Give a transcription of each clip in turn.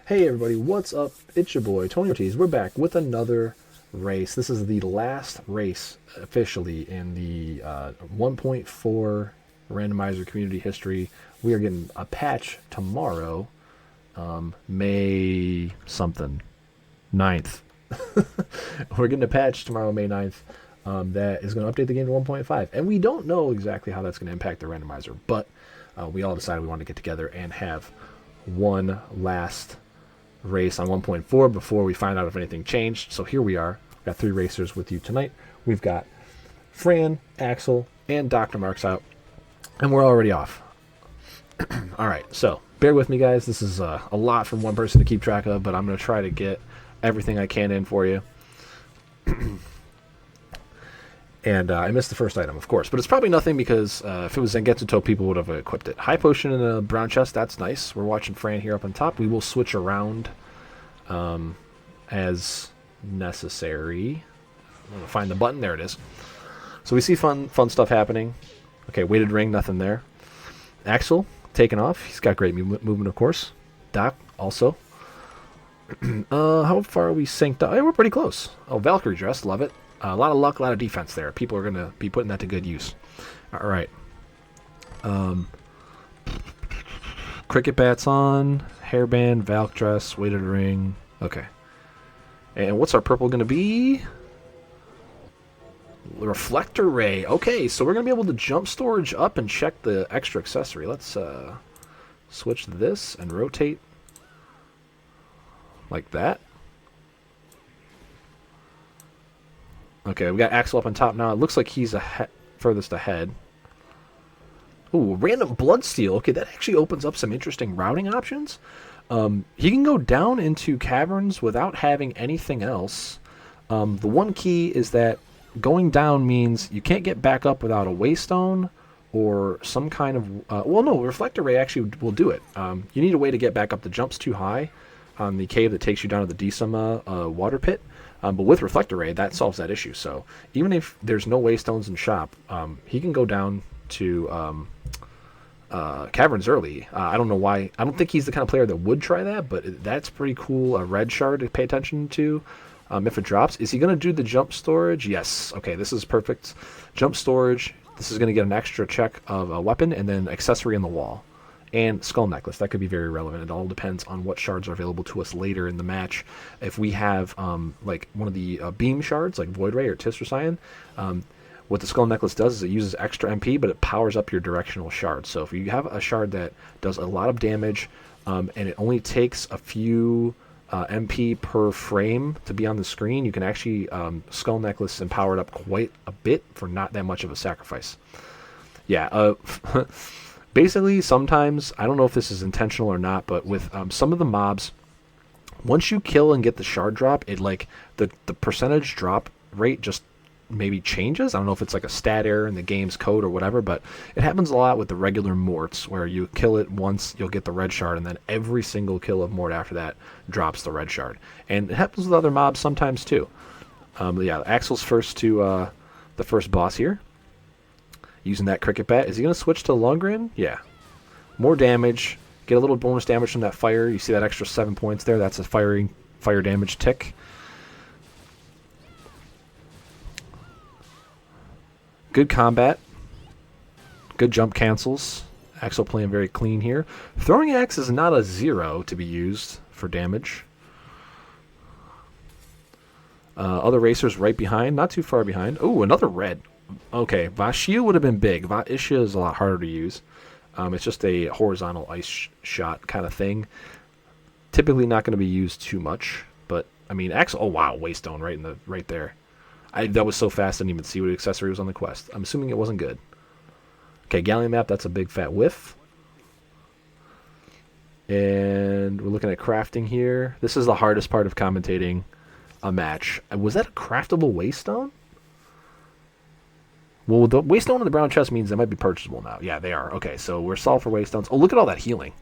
Hey everybody, what's up? It's your boy Tony Ortiz. We're back with another race. This is the last race officially in the 1.4 randomizer community history. We are getting a patch tomorrow, May something, 9th. We're getting a patch tomorrow, May 9th, that is going to update the game to 1.5. And we don't know exactly how that's going to impact the randomizer, but we all decided we wanted to get together and have one last race on 1.4 before we find out if anything changed. So here we are. We've got three racers with you tonight. We've got Fran, Axel, and DrMarxout, and we're already off. All right, so bear with me, guys. This is a lot from one person to keep track of, but I'm going to try to get everything I can in for you. And I missed the first item, of course, but it's probably nothing because if it was Zangetsu, people would have equipped it. High potion in a brown chest, that's nice. We're watching Fran here up on top. We will switch around as necessary. I'm going to find the button. There it is. So we see fun stuff happening. Okay, weighted ring, nothing there. Axel, taking off. He's got great movement, of course. Doc, also. How far are we synced up? Hey, we're pretty close. Oh, Valkyrie dress, love it. A lot of luck, a lot of defense there. People are going to be putting that to good use. All right. Cricket bats on. Hairband, Valk dress, weighted ring. Okay. And what's our purple going to be? Reflector ray. Okay, so we're going to be able to jump storage up and check the extra accessory. Let's switch this and rotate like that. Okay, we got Axel up on top now. It looks like he's furthest ahead. Ooh, random bloodsteel. Okay, that actually opens up some interesting routing options. He can go down into caverns without having anything else. The one key is that going down means you can't get back up without a waystone or some kind of... well, no, Reflector Ray actually will do it. You need a way to get back up. The jump's too high on the cave that takes you down to the Dsum water pit. But with Reflector Ray, that solves that issue. So even if there's no waystones in shop, he can go down to caverns early. I don't know why. I don't think he's the kind of player that would try that, but that's pretty cool. A red shard to pay attention to if it drops. Is he going to do the jump storage? Yes. Okay, this is perfect. Jump storage. This is going to get an extra check of a weapon and then accessory in the wall. And skull necklace, that could be very relevant. It all depends on what shards are available to us later in the match. If we have like one of the beam shards, like Void Ray or Tis or Cyan, what the skull necklace does is it uses extra MP, but it powers up your directional shard. So if you have a shard that does a lot of damage and it only takes a few MP per frame to be on the screen, you can actually skull necklace and power it up quite a bit for not that much of a sacrifice. Yeah. Basically, sometimes, I don't know if this is intentional or not, but with some of the mobs, once you kill and get the shard drop, it like the percentage drop rate just maybe changes. I don't know if it's like a stat error in the game's code or whatever, but it happens a lot with the regular morts, where you kill it once, you'll get the red shard, and then every single kill of mort after that drops the red shard. And it happens with other mobs sometimes too. Yeah, Axel's first to the first boss here. Using that cricket bat. Is he going to switch to Lundgren? Yeah. More damage. Get a little bonus damage from that fire. You see that extra 7 points there? That's a fire damage tick. Good combat. Good jump cancels. Axel playing very clean here. Throwing axe is not a 0 to be used for damage. Other racers right behind. Not too far behind. Oh, another red. Okay, Vashia would have been big. Vashia is a lot harder to use. It's just a horizontal ice shot kind of thing. Typically not going to be used too much, but I mean, Axel. Oh wow, waystone right there. That was so fast I didn't even see what accessory was on the quest. I'm assuming it wasn't good. Okay, galleon map. That's a big fat whiff. And we're looking at crafting here. This is the hardest part of commentating a match. Was that a craftable waystone? Well, the waystone in the brown chest means they might be purchasable now. Yeah, they are. Okay, so we're solved for waystones. Oh, look at all that healing.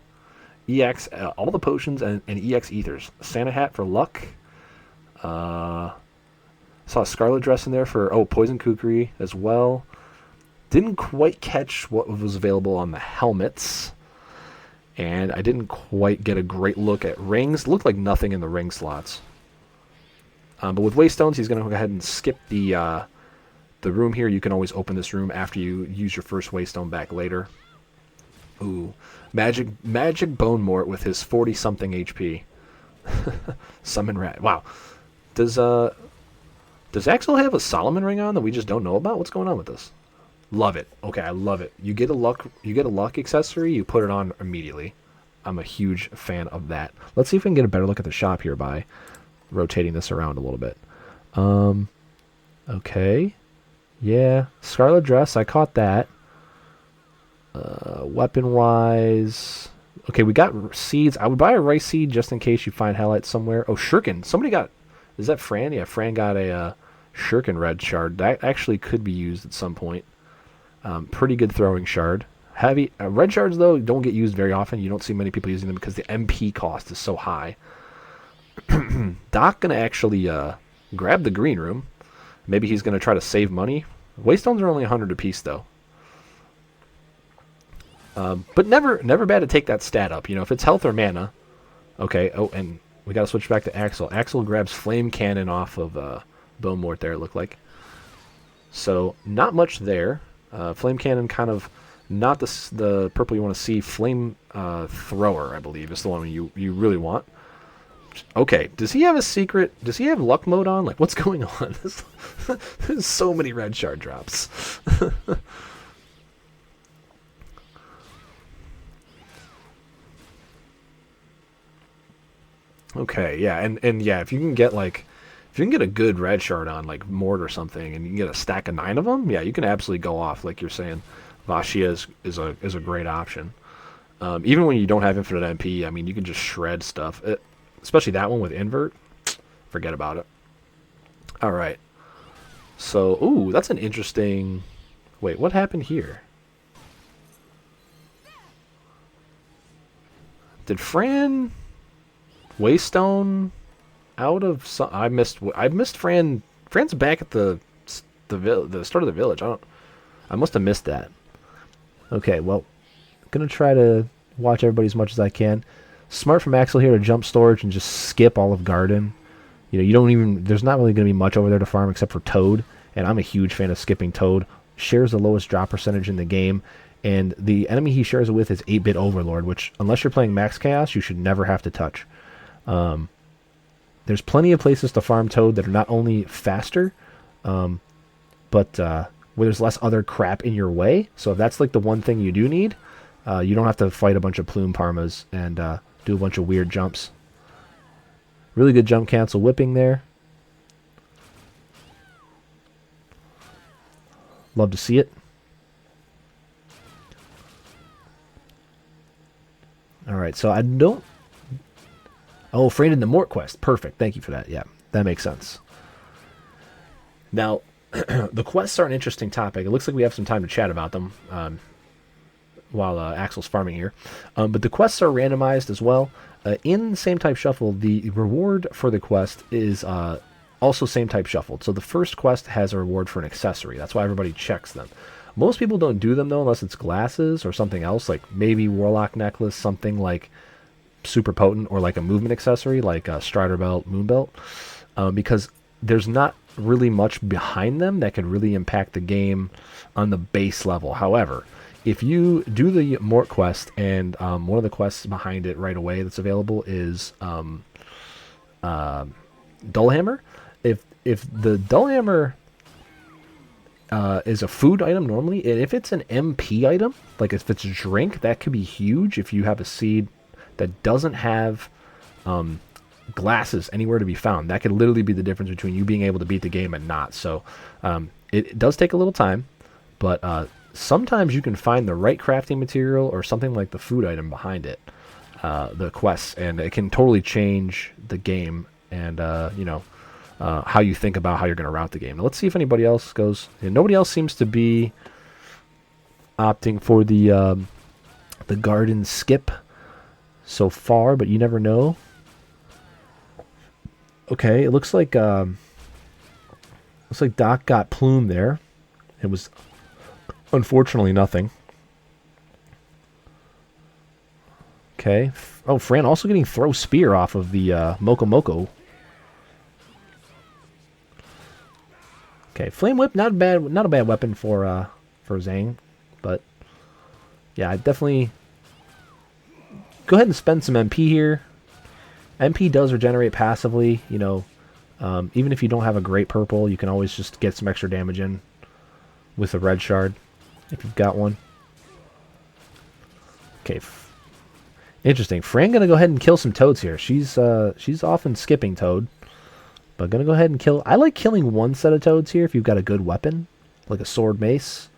EX, all the potions and EX ethers. Santa hat for luck. Saw a scarlet dress in there for, poison kukri as well. Didn't quite catch what was available on the helmets. And I didn't quite get a great look at rings. Looked like nothing in the ring slots. But with Waystones, he's going to go ahead and skip the room here. You can always open this room after you use your first Waystone back later. Ooh, magic Bone Mort with his 40-something HP. Summon Rat. Wow. Does Axel have a Solomon ring on that we just don't know about? What's going on with this? Love it. Okay, I love it. You get a luck accessory, you put it on immediately. I'm a huge fan of that. Let's see if we can get a better look at the shop here by rotating this around a little bit. Okay. Yeah, Scarlet Dress, I caught that. Weapon-wise... Okay, we got seeds. I would buy a rice seed just in case you find Hellite somewhere. Oh, Shuriken. Somebody got... Is that Fran? Yeah, Fran got a Shuriken red shard. That actually could be used at some point. Pretty good throwing shard. Heavy red shards, though, don't get used very often. You don't see many people using them because the MP cost is so high. Doc going to actually grab the green room. Maybe he's going to try to save money. Waystones are only 100 apiece, though. But never bad to take that stat up. You know, if it's health or mana. Okay, oh, and we got to switch back to Axel. Axel grabs Flame Cannon off of Bone Mort there, it looked like. So, not much there. Flame Cannon kind of not the purple you want to see. Flame Thrower, I believe, is the one you really want. Okay, does he have a secret? Does he have luck mode on? Like, what's going on? There's so many red shard drops. Okay, yeah, and yeah, if you can get a good red shard on like Mort or something, and you can get a stack of 9 of them, yeah, you can absolutely go off. Like you're saying, Vashia is a great option. Even when you don't have infinite MP, I mean, you can just shred stuff. Especially that one with invert. Forget about it. All right. So, ooh, that's an interesting... Wait, what happened here? Did Fran Waystone out of some... I missed Fran. Fran's back at the start of the village. I must have missed that. Okay, well, gonna try to watch everybody as much as I can. Smart from Axel here to jump storage and just skip all of Garden. You know, you don't even... There's not really going to be much over there to farm except for Toad, and I'm a huge fan of skipping Toad. Shares the lowest drop percentage in the game, and the enemy he shares it with is 8-bit Overlord, which, unless you're playing Max Chaos, you should never have to touch. There's plenty of places to farm Toad that are not only faster, but where there's less other crap in your way. So if that's like the one thing you do need, you don't have to fight a bunch of Plume Parmas and do a bunch of weird jumps. Really good jump cancel whipping there. Love to see it. Alright, so I don't... Oh, Fran in the Mort quest. Perfect. Thank you for that. Yeah, that makes sense. Now, the quests are an interesting topic. It looks like we have some time to chat about them while Axel's farming here. But the quests are randomized as well. In same type shuffle, the reward for the quest is also same type shuffled. So the first quest has a reward for an accessory. That's why everybody checks them. Most people don't do them, though, unless it's glasses or something else, like maybe Warlock Necklace, something like super potent, or like a movement accessory, like a Strider Belt, Moon Belt, because there's not really much behind them that could really impact the game on the base level. However, if you do the Mort quest, and one of the quests behind it right away that's available is Dullhammer. If the Dullhammer is a food item normally, and if it's an MP item, like if it's a drink, that could be huge if you have a seed that doesn't have glasses anywhere to be found. That could literally be the difference between you being able to beat the game and not. So it does take a little time, but sometimes you can find the right crafting material or something like the food item behind it, the quests, and it can totally change the game and how you think about how you're going to route the game. Now, let's see if anybody else goes. And nobody else seems to be opting for the garden skip so far, but you never know. Okay, it looks like Doc got Plume there. It was unfortunately nothing. Okay. Oh, Fran also getting throw spear off of the Moko Moko. Okay, flame whip, not a bad weapon for Zhang, but yeah, I definitely go ahead and spend some MP here. MP does regenerate passively, you know. Even if you don't have a great purple, you can always just get some extra damage in with a red shard if you've got one. Okay, interesting. Fran gonna go ahead and kill some toads here. She's often skipping toad. But gonna go ahead and kill... I like killing one set of toads here if you've got a good weapon. Like a sword mace.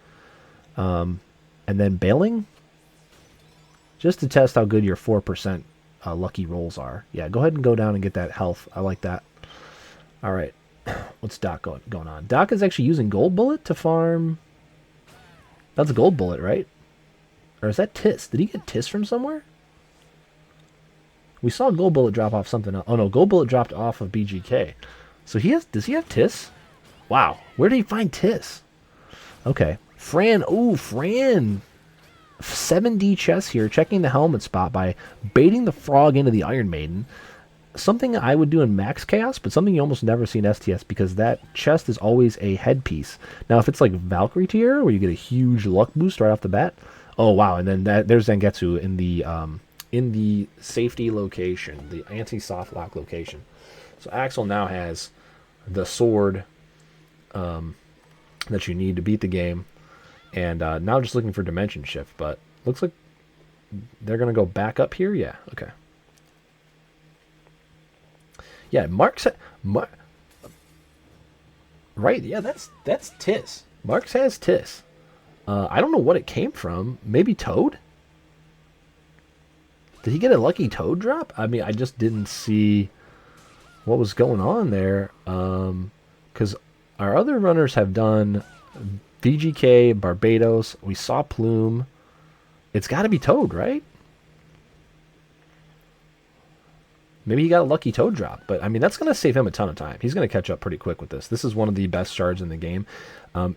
And then bailing. Just to test how good your 4% lucky rolls are. Yeah, go ahead and go down and get that health. I like that. Alright. What's Doc going on? Doc is actually using Gold Bullet to farm... That's a Gold Bullet, right? Or is that Tis? Did he get Tis from somewhere? We saw Gold Bullet drop off something else. Oh no, Gold Bullet dropped off of BGK. So does he have Tis? Wow. Where did he find Tis? Okay. Fran. Ooh, Fran. 7D chess here, checking the helmet spot by baiting the frog into the Iron Maiden. Something I would do in Max Chaos, but something you almost never see in STS because that chest is always a headpiece. Now, if it's like Valkyrie tier, where you get a huge luck boost right off the bat, oh wow, and then there's Zangetsu in the safety location, the anti-soft lock location. So Axel now has the sword that you need to beat the game, and now just looking for dimension shift, but looks like they're going to go back up here. Yeah, okay. Yeah, right, yeah, that's Tis. Marx has Tis. I don't know what it came from. Maybe Toad? Did he get a lucky Toad drop? I mean, I just didn't see what was going on there. Because our other runners have done VGK, Barbados. We saw Plume. It's got to be Toad, right? Maybe he got a lucky Toad drop. But, I mean, that's going to save him a ton of time. He's going to catch up pretty quick with this. This is one of the best shards in the game.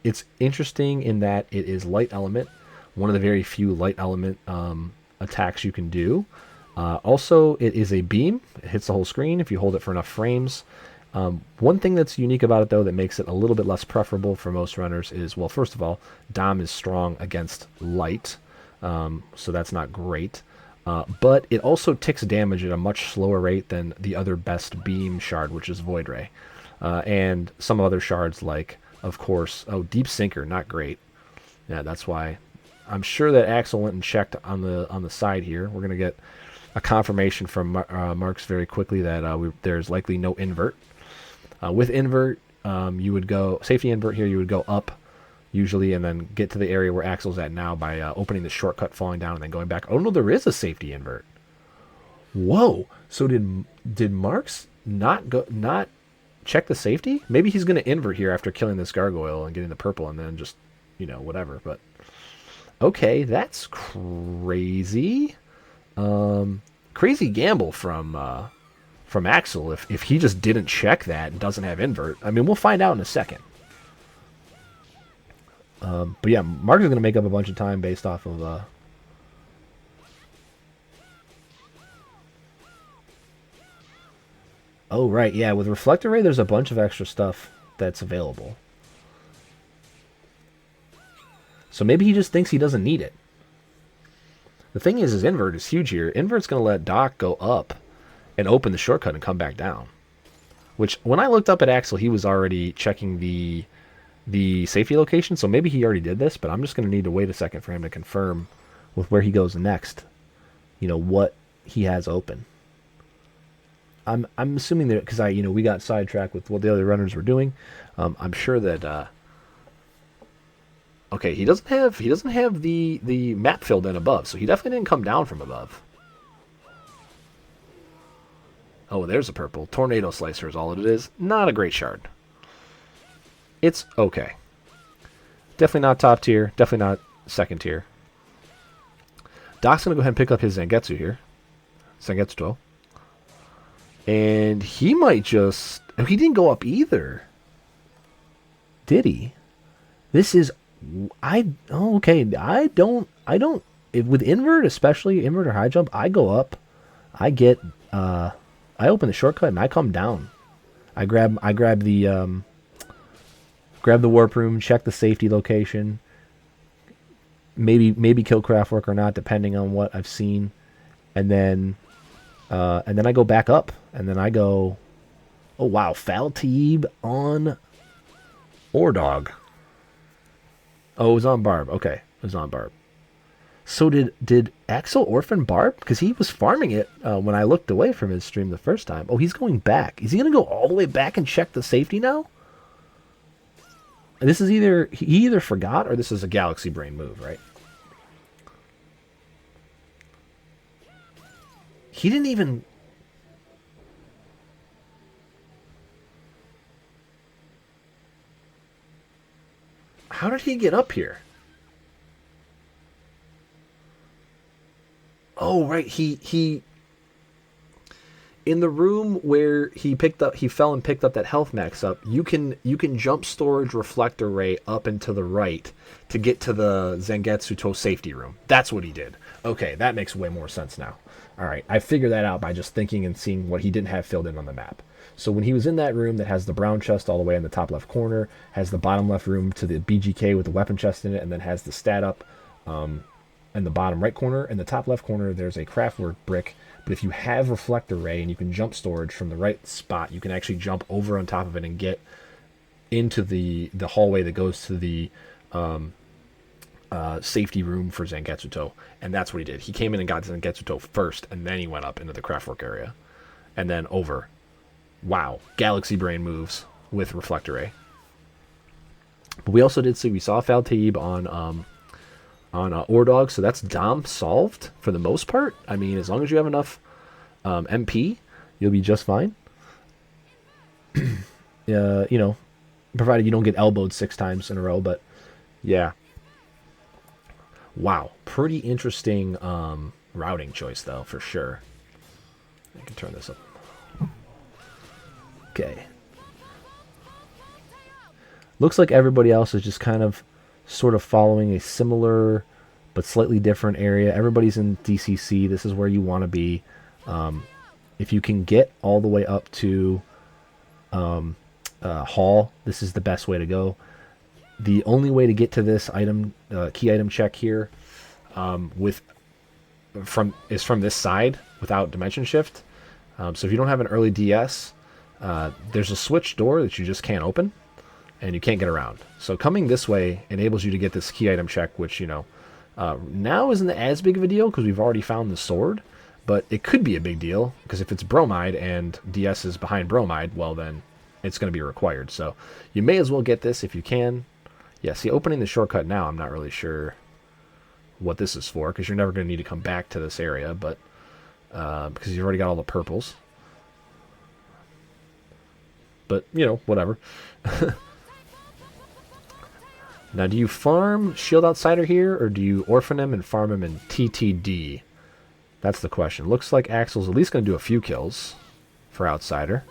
It's interesting in that it is light element. One of the very few light element attacks you can do. Also, it is a beam. It hits the whole screen if you hold it for enough frames. One thing that's unique about it, though, that makes it a little bit less preferable for most runners is, well, first of all, Dom is strong against light, so that's not great. But it also ticks damage at a much slower rate than the other best beam shard, which is Void Ray. And some other shards like, of course, Deep Sinker, not great. Yeah, that's why I'm sure that Axel went and checked on the side here. We're going to get a confirmation from Marx very quickly that there's likely no invert. With invert, you would go, safety invert here, you would go up usually and then get to the area where Axel's at now by opening the shortcut, falling down, and then going back. Oh no, there is a safety invert. Whoa! So did Marx not check the safety? Maybe he's going to invert here after killing this gargoyle and getting the purple and then just, whatever. But okay, that's crazy. Crazy gamble from Axel if he just didn't check that and doesn't have invert. I mean, we'll find out in a second. But yeah, Mark is going to make up a bunch of time based off of oh right, yeah, with Reflector Ray there's a bunch of extra stuff that's available. So maybe he just thinks he doesn't need it. The thing is, his invert is huge here. Invert's going to let Doc go up and open the shortcut and come back down. Which, when I looked up at Axel, he was already checking the safety location, so maybe he already did this, but I'm just going to need to wait a second for him to confirm with where he goes next, what he has open. I'm assuming that, because we got sidetracked with what the other runners were doing. I'm sure that okay, he doesn't have the map filled in above, so he definitely didn't come down from above. Oh, there's a purple. Tornado Slicer is all it is. Not a great shard. It's okay. Definitely not top tier. Definitely not second tier. Doc's going to go ahead and pick up his Zangetsu here. Zangetsu 12. And he might just... Oh, he didn't go up either. Did he? This is... Oh, okay. I don't with invert, especially invert or high jump, I go up, I get, I open the shortcut and I come down. I grab the warp room, check the safety location, maybe kill Craftwork or not, depending on what I've seen, and then I go back up, and then I go, oh wow, Falteeb on Ordog. Oh, it was on Barb. Okay, it was on Barb. So did Axel orphan Barb? Because he was farming it when I looked away from his stream the first time. Oh, he's going back. Is he going to go all the way back and check the safety now? And this is he either forgot or this is a Galaxy Brain move, right? He didn't even... How did he get up here? Oh, right. He in the room where he fell and picked up that health max up. You can jump storage reflector ray up and to the right to get to the Zangetsu safety room. That's what he did. Okay, that makes way more sense now. All right, I figured that out by just thinking and seeing what he didn't have filled in on the map. So when he was in that room that has the brown chest all the way in the top left corner, has the bottom left room to the BGK with the weapon chest in it, and then has the stat up in the bottom right corner. In the top left corner, there's a craftwork brick. But if you have reflector ray and you can jump storage from the right spot, you can actually jump over on top of it and get into the hallway that goes to the safety room for Zangetsu. And that's what he did. He came in and got Zangetsu first, and then he went up into the craftwork area. And then over. Wow. Galaxy Brain moves with reflector ray. But we also did see, we saw Falteeb on Ordog, so that's Dom solved for the most part. I mean, as long as you have enough MP, you'll be just fine. You know, provided you don't get elbowed 6 times in a row, but yeah. Wow, pretty interesting routing choice, though, for sure. I can turn this up. Okay. Looks like everybody else is just kind of sort of following a similar but slightly different area. Everybody's in DCC. This is where you want to be. If you can get all the way up to Hall, this is the best way to go. The only way to get to this item, key item check here, is from this side without dimension shift. So if you don't have an early DS, there's a switch door that you just can't open, and you can't get around. So coming this way enables you to get this key item check, which, you know, now isn't as big of a deal because we've already found the sword, but it could be a big deal because if it's bromide and DS is behind bromide, well then it's going to be required. So you may as well get this if you can. Yeah, see, opening the shortcut now, I'm not really sure what this is for because you're never going to need to come back to this area, but because you've already got all the purples. But, you know, whatever. Now, do you farm Shield Outsider here, or do you orphan him and farm him in TTD? That's the question. Looks like Axel's at least going to do a few kills for Outsider.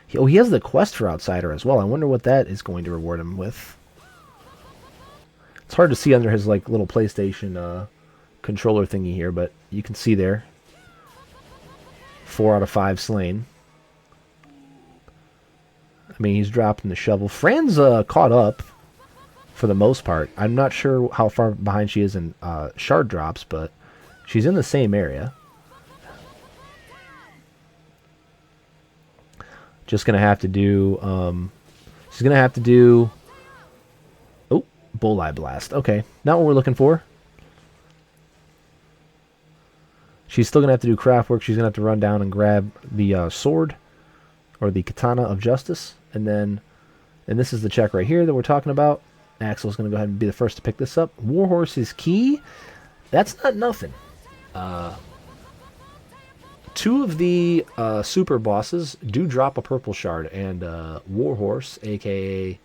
He has the quest for Outsider as well. I wonder what that is going to reward him with. It's hard to see under his like little PlayStation controller thingy here, but you can see there. 4 out of 5 slain. I mean, he's dropping the shovel. Fran's caught up for the most part. I'm not sure how far behind she is in shard drops, but she's in the same area. Just gonna have to do. She's gonna have to do. Oh, Bulleye Blast. Okay, not what we're looking for. She's still gonna have to do craft work. She's gonna have to run down and grab the sword, or the Katana of Justice. And this is the check right here that we're talking about. Axel's going to go ahead and be the first to pick this up. Warhorse's Key. That's not nothing. 2 of the super bosses do drop a purple shard, and Warhorse, a.k.a.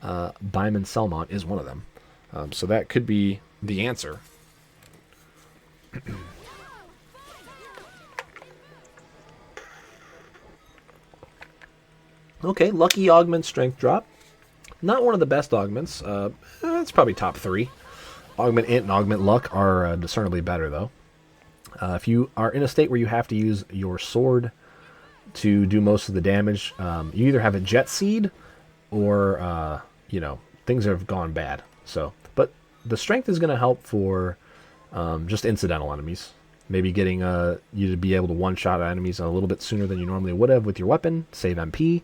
Byman Selmont, is one of them. So that could be the answer. Okay, Lucky Augment Strength Drop. Not one of the best augments. It's probably top 3. Augment Int and Augment Luck are discernibly better, though. If you are in a state where you have to use your sword to do most of the damage, you either have a Jet Seed or, you know, things have gone bad. So, but the strength is going to help for just incidental enemies. Maybe getting you to be able to one-shot enemies a little bit sooner than you normally would have with your weapon, save MP.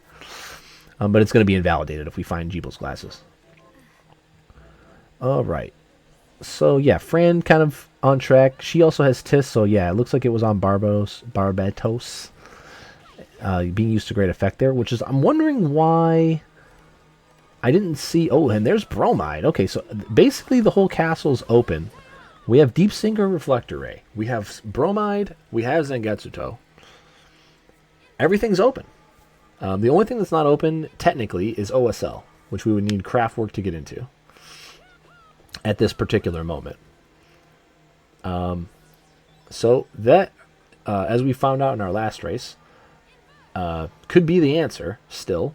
But it's going to be invalidated if we find Jeeble's glasses. Alright. So, yeah, Fran kind of on track. She also has Tis, so yeah, it looks like it was on Barbatos. Being used to great effect there, which is, I'm wondering why I didn't see... Oh, and there's Bromide. Okay, so basically the whole castle's open. We have Deep Sinker Reflector Ray. We have Bromide. We have Zangetsuto. Everything's open. The only thing that's not open, technically, is OSL, which we would need Craftwork to get into at this particular moment. So that, as we found out in our last race, could be the answer still,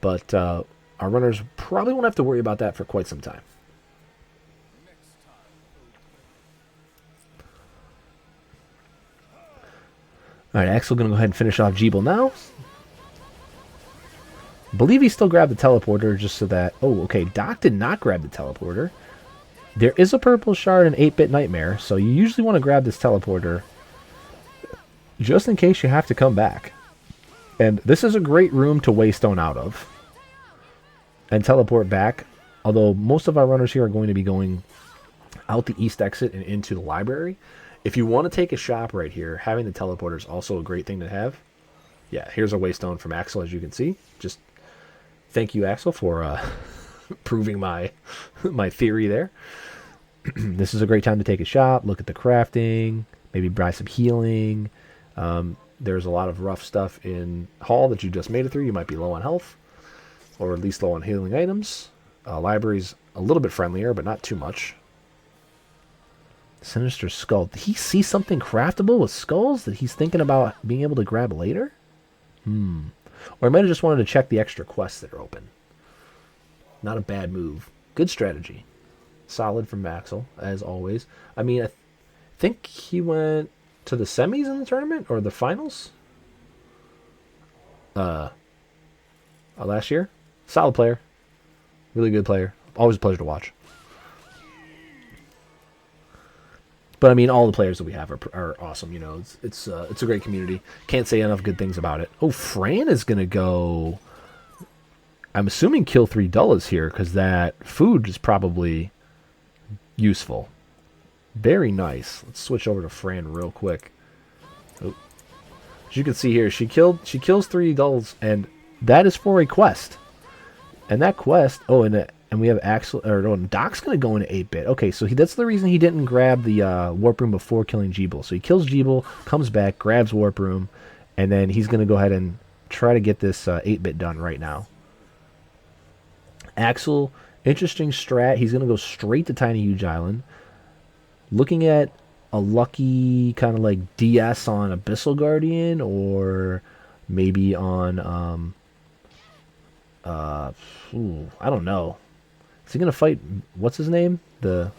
but our runners probably won't have to worry about that for quite some time. Alright, Axel going to go ahead and finish off Jeeble now. Believe he still grabbed the teleporter just so that... Oh, okay, Doc did not grab the teleporter. There is a purple shard and 8-bit nightmare, so you usually want to grab this teleporter just in case you have to come back. And this is a great room to waystone out of and teleport back, although most of our runners here are going to be going out the east exit and into the library. If you want to take a shop right here, having the teleporter is also a great thing to have. Yeah, here's a waystone from Axel, as you can see. Just thank you, Axel, for proving my theory there. This is a great time to take a shop, look at the crafting, maybe buy some healing. There's a lot of rough stuff in Hall that you just made it through. You might be low on health, or at least low on healing items. Library's a little bit friendlier, but not too much. Sinister Skull. Did he see something craftable with skulls that he's thinking about being able to grab later? Or he might have just wanted to check the extra quests that are open. Not a bad move. Good strategy. Solid from Axel, as always. I mean, I think he went to the semis in the tournament, or the finals? Last year? Solid player. Really good player. Always a pleasure to watch. But I mean, all the players that we have are awesome. You know, it's a great community. Can't say enough good things about it. Oh, Fran is gonna go. I'm assuming kill 3 Dullas here because that food is probably useful. Very nice. Let's switch over to Fran real quick. Oh. As you can see here, she kills 3 Dullas, and that is for a quest. And that quest. Oh, and we have Axel, or no, Doc's going to go into 8-bit. Okay, so that's the reason he didn't grab the Warp Room before killing Jeeble. So he kills Jeeble, comes back, grabs Warp Room, and then he's going to go ahead and try to get this 8-bit done right now. Axel, interesting strat. He's going to go straight to Tiny Huge Island. Looking at a lucky kind of like DS on Abyssal Guardian, or maybe on, I don't know. Is he gonna fight? What's his name? The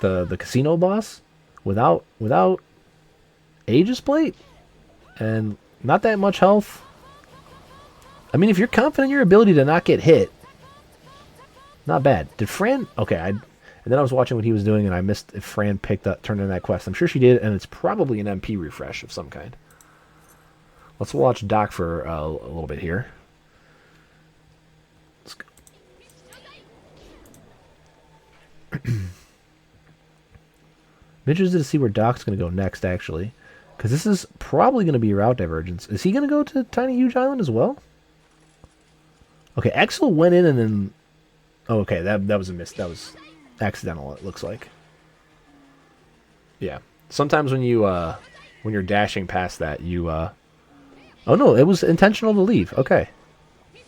casino boss without Aegis Plate and not that much health. I mean, if you're confident in your ability to not get hit, not bad. Did Fran? Okay, and then I was watching what he was doing, and I missed if Fran turned in that quest. I'm sure she did, and it's probably an MP refresh of some kind. Let's watch Doc for a little bit here. Let's go. I'm interested to see where Doc's going to go next, actually. Because this is probably going to be route divergence. Is he going to go to Tiny Huge Island as well? Okay, Axel went in and then... Oh, okay, that was a miss. That was accidental, it looks like. Yeah. Sometimes when you're dashing past that, you... Oh, no, it was intentional to leave. Okay. All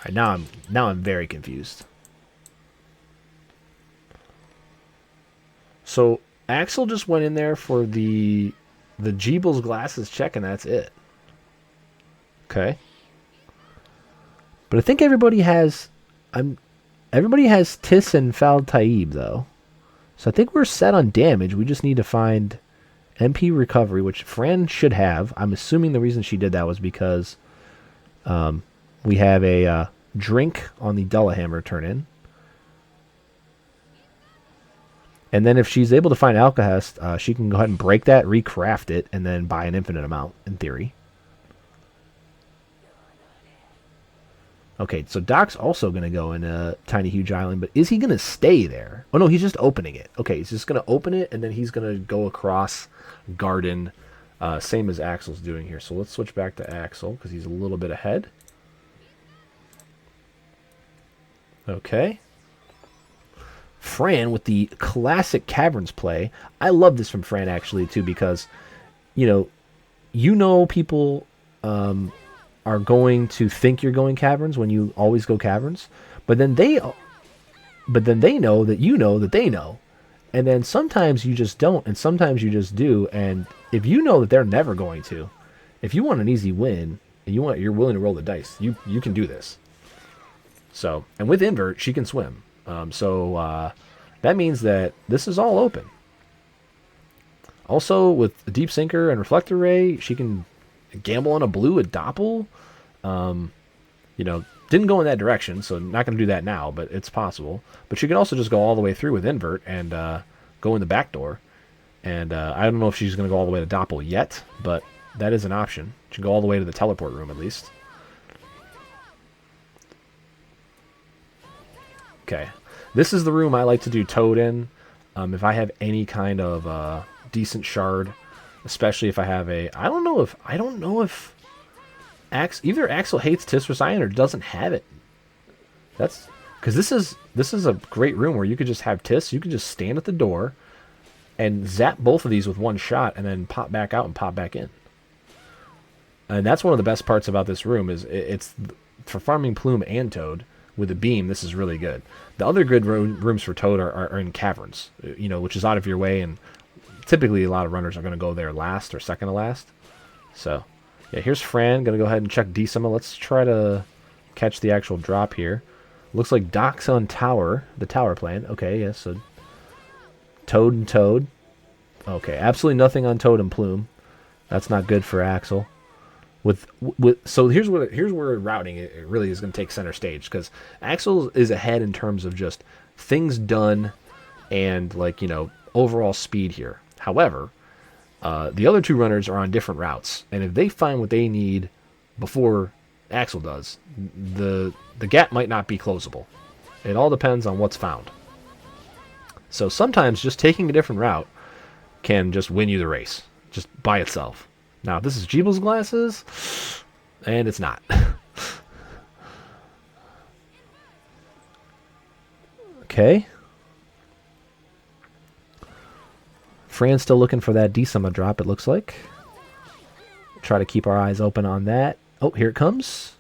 right, now I'm very confused. So Axel just went in there for the Jeeble's glasses check, and that's it. Okay. But I think everybody has... Everybody has Tis and Fal Taib, though. So I think we're set on damage. We just need to find MP recovery, which Fran should have. I'm assuming the reason she did that was because we have a drink on the Dullahammer turn in. And then if she's able to find Alcahest, she can go ahead and break that, recraft it, and then buy an infinite amount, in theory. Okay, so Doc's also going to go in a Tiny Huge Island, but is he going to stay there? Oh, no, he's just opening it. Okay, he's just going to open it, and then he's going to go across Garden, same as Axel's doing here. So let's switch back to Axel, because he's a little bit ahead. Okay. Fran with the classic Caverns play. I love this from Fran, actually, too, because, you know people are going to think you're going Caverns when you always go Caverns, but then they know that you know that they know, and then sometimes you just don't, and sometimes you just do. And if you know that they're never going to, if you want an easy win and you're willing to roll the dice, you can do this. So, and with invert, she can swim. That means that this is all open. Also, with a Deep Sinker and Reflector Ray, she can gamble on a blue, a Doppel. Didn't go in that direction, so not going to do that now, but it's possible. But she can also just go all the way through with invert and go in the back door. And I don't know if she's going to go all the way to Doppel yet, but that is an option. She can go all the way to the teleport room at least. Okay. This is the room I like to do Toad in. If I have any kind of decent shard, especially if I have a... I don't know if either Axel hates Tisser's or doesn't have it. That's... Because this is a great room where you could just have Tis. You could just stand at the door and zap both of these with one shot and then pop back out and pop back in. And that's one of the best parts about this room is it's for farming Plume and Toad. With a beam, this is really good. The other good rooms for Toad are in Caverns, which is out of your way, and typically a lot of runners are going to go there last or second to last. So, yeah, here's Fran. Going to go ahead and check D-Summon. Let's try to catch the actual drop here. Looks like Doc's on Tower, the Tower plan. Okay, yeah, so Toad and Toad. Okay, absolutely nothing on Toad and Plume. That's not good for Axel. So here's where routing it really is going to take center stage, because Axel is ahead in terms of just things done and overall speed here. However, the other two runners are on different routes, and if they find what they need before Axel does, the gap might not be closable. It all depends on what's found. So sometimes just taking a different route can just win you the race, just by itself. Now, this is Jeebel's glasses, and it's not. Okay. Fran's still looking for that D-Summon drop, it looks like. Try to keep our eyes open on that. Oh, here it comes.